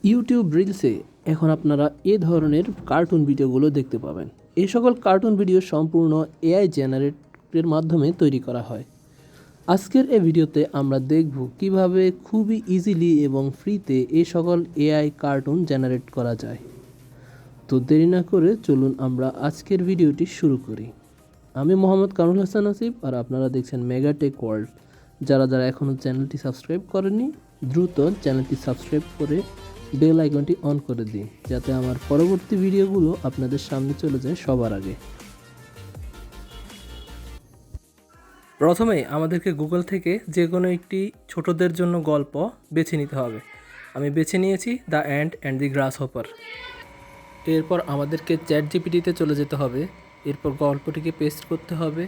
YouTube রিলসে এখন আপনারা এ ধরনের কার্টুন ভিডিওগুলো দেখতে পাবেন। এই সকল কার্টুন ভিডিও সম্পূর্ণ এআই জেনারেটের মাধ্যমে তৈরি করা হয়। আজকের এই ভিডিওতে আমরা দেখব কিভাবে খুবই ইজিলি এবং ফ্রিতে এই সকল এআই কার্টুন জেনারেট করা যায়। তো দেরি না করে চলুন আমরা আজকের ভিডিওটি শুরু করি। আমি মোহাম্মদ কামরুল হাসান আসিফ, আর আপনারা দেখছেন মেগাটেক ওয়ার্ল্ড। যারা এখনও চ্যানেলটি সাবস্ক্রাইব করেননি, দ্রুত চ্যানেলটি সাবস্ক্রাইব করে বেল আইকনটি অন করে দিন, যাতে আমার পরবর্তী ভিডিওগুলো আপনাদের সামনে চলে যায় সবার আগে। প্রথমে আমাদেরকে গুগল থেকে যে কোনো একটি ছোটদের জন্য গল্প বেছে নিতে হবে। আমি বেছে নিয়েছি the ant and the glass hopper. এরপর আমাদেরকে চ্যাট জিপিটিতে চলে যেতে হবে। এরপর গল্পটিকে পেস্ট করতে হবে।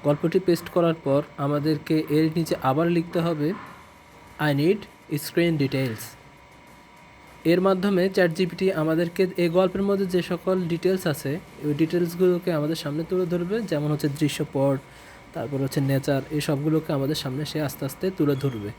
গল্পটি পেস্ট করার পর আমাদেরকে এর নিচে আবার লিখতে হবে আই নিড স্ক্রিন ডিটেলস। এর মাধ্যমে চ্যাট জিপিটি আমাদেরকে এই গল্পের মধ্যে যে সকল ডিটেলস আছে ওই ডিটেলসগুলোকে আমাদের সামনে তুলে ধরবে, যেমন হচ্ছে দৃশ্যপট, তারপর হচ্ছে নেচার, এই সবগুলোকে আমাদের সামনে সে আস্তে আস্তে তুলে ধরবে।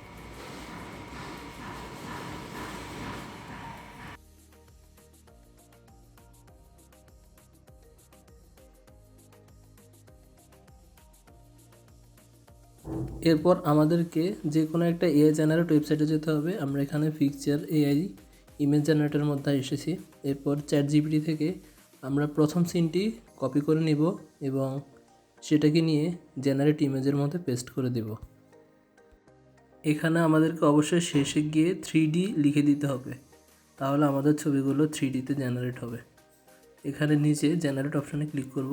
এরপর আমাদেরকে যে কোনো একটা এআই জেনারেট ওয়েবসাইটে যেতে হবে। আমরা এখানে পিকচার এআই ইমেজ জেনারেটরের মধ্যে এসেছি। এরপর চ্যাট জিপিটি থেকে আমরা প্রথম সিনটি কপি করে নিব এবং সেটাকে নিয়ে জেনারেট ইমেজের মধ্যে পেস্ট করে দেব। এখানে আমাদেরকে অবশ্যই শেষে গিয়ে 3D লিখে দিতে হবে, তাহলে আমাদের ছবিগুলো 3Dতে জেনারেট হবে। এখানে নিচে জেনারেট অপশানে ক্লিক করব।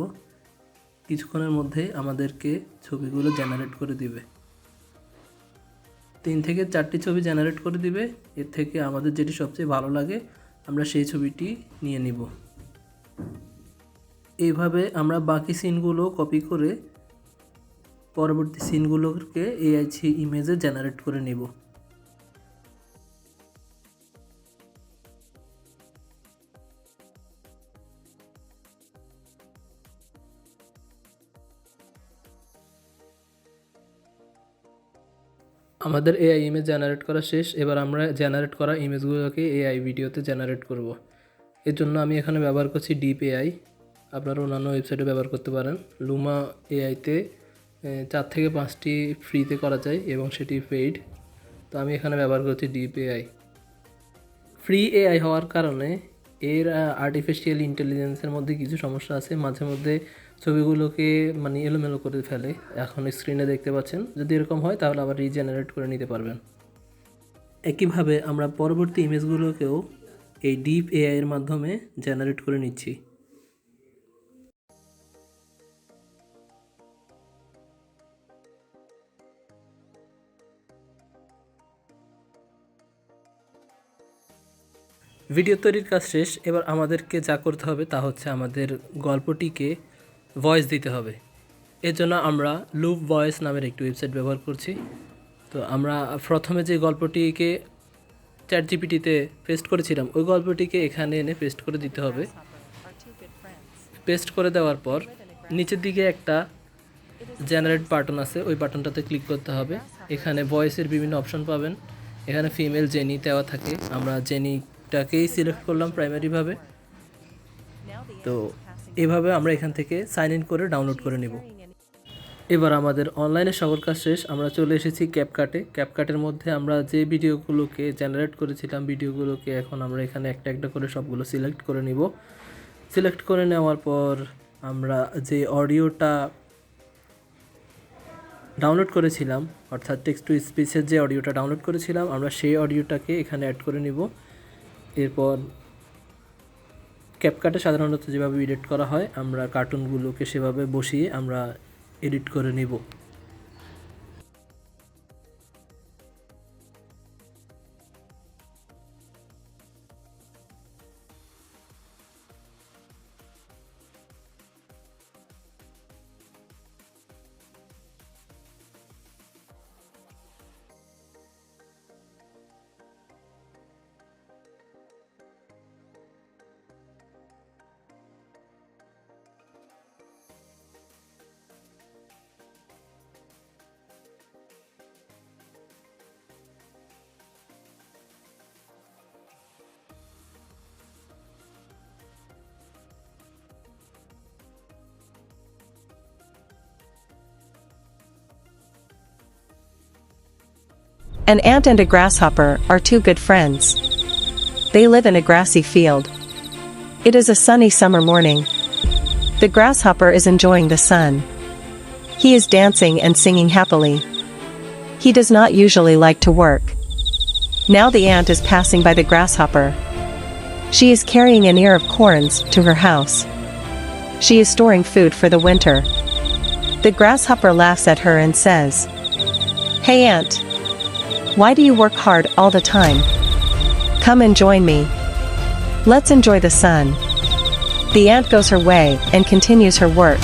কিছুক্ষণের মধ্যে আমাদেরকে ছবিগুলো জেনারেট করে দিবে। 3 থেকে 4টি ছবি জেনারেট করে দিবে। এর থেকে আমাদের যেটি সবচেয়ে ভালো লাগে আমরা সেই ছবিটি নিয়ে নিব। এইভাবে আমরা বাকি সিনগুলো কপি করে পরবর্তী সিনগুলোকে এআই ইমেজে জেনারেট করে নিব। আমাদের এআই ইমেজ জেনারেট করা শেষ। এবার আমরা জেনারেট করা ইমেজগুলোকে এআই ভিডিওতে জেনারেট করব। এর জন্য আমি এখানে ব্যবহার করছি ডিপ এআই। আপনারা অন্যান্য ওয়েবসাইটে ব্যবহার করতে পারেন। লুমা এআইতে 4 থেকে 5টি ফ্রিতে করা যায় এবং সেটি পেইড। তো আমি এখানে ব্যবহার করছি ডিপ এআই। ফ্রি এআই হওয়ার কারণে এর আর্টিফিশিয়াল ইন্টেলিজেন্সের মধ্যে কিছু সমস্যা আছে। মাঝে মধ্যে ছবিগুলোকে এলোমেলো করে ফেলে। এখন স্ক্রিনে দেখতে পাচ্ছেন। যদি এরকম হয় তাহলে আবার রিজেনারেট করে নিতে পারবেন। একইভাবে আমরা পরবর্তী ইমেজগুলোকেও এই ডিপ এআই এর মাধ্যমে জেনারেট করে নিচ্ছি। ভিডিও তৈরির কাজ শেষ। এবার আমাদেরকে যা করতে হবে তা হচ্ছে আমাদের গল্পটিকে ভয়েস দিতে হবে। এর জন্য আমরা লুপ ভয়েস নামের একটি ওয়েবসাইট ব্যবহার করছি। তো আমরা প্রথমে যে গল্পটিকে চ্যাট জিপিটিতে পেস্ট করেছিলাম ওই গল্পটিকে এখানে এনে পেস্ট করে দিতে হবে। পেস্ট করে দেওয়ার পর নিচের দিকে একটা জেনারেট বাটন আছে, ওই বাটনটাতে ক্লিক করতে হবে। এখানে ভয়েসের বিভিন্ন অপশন পাবেন। এখানে ফিমেল জেনি দেওয়া থাকে। আমরা জেনিটাকেই সিলেক্ট করলাম প্রাইমারিভাবে। তো এভাবে আমরা এখান থেকে সাইন ইন করে ডাউনলোড করে নেব। এবার আমাদের অনলাইনে সকল কাজ শেষ। আমরা চলে এসেছি ক্যাপকাটে। ক্যাপকাটের মধ্যে আমরা যে ভিডিওগুলোকে জেনারেট করেছিলাম ভিডিওগুলোকে এখন আমরা এখানে একটা একটা করে সবগুলো সিলেক্ট করে নিব। সিলেক্ট করে নেওয়ার পর আমরা যে অডিওটা ডাউনলোড করেছিলাম, অর্থাৎ টেক্সট টু স্পিচের যে অডিওটা ডাউনলোড করেছিলাম, আমরা সেই অডিওটাকে এখানে অ্যাড করে নিব। এরপর ক্যাপকাটে সাধারণত যেভাবে এডিট করা হয় আমরা কার্টুনগুলোকে সেভাবে বসিয়ে আমরা এডিট করে নিব। An ant and a grasshopper are two good friends. They live in a grassy field. It is a sunny summer morning. The grasshopper is enjoying the sun. He is dancing and singing happily. He does not usually like to work. Now the ant is passing by the grasshopper. She is carrying an ear of corns to her house. She is storing food for the winter. The grasshopper laughs at her and says, "Hey ant, why do you work hard all the time? Come and join me. Let's enjoy the sun." The ant goes her way and continues her work.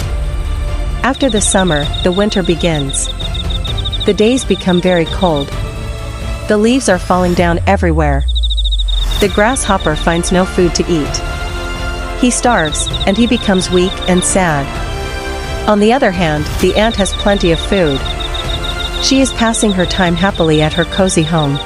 After the summer, the winter begins. The days become very cold. The leaves are falling down everywhere. The grasshopper finds no food to eat. He starves, and he becomes weak and sad. On the other hand, the ant has plenty of food. She is passing her time happily at her cozy home.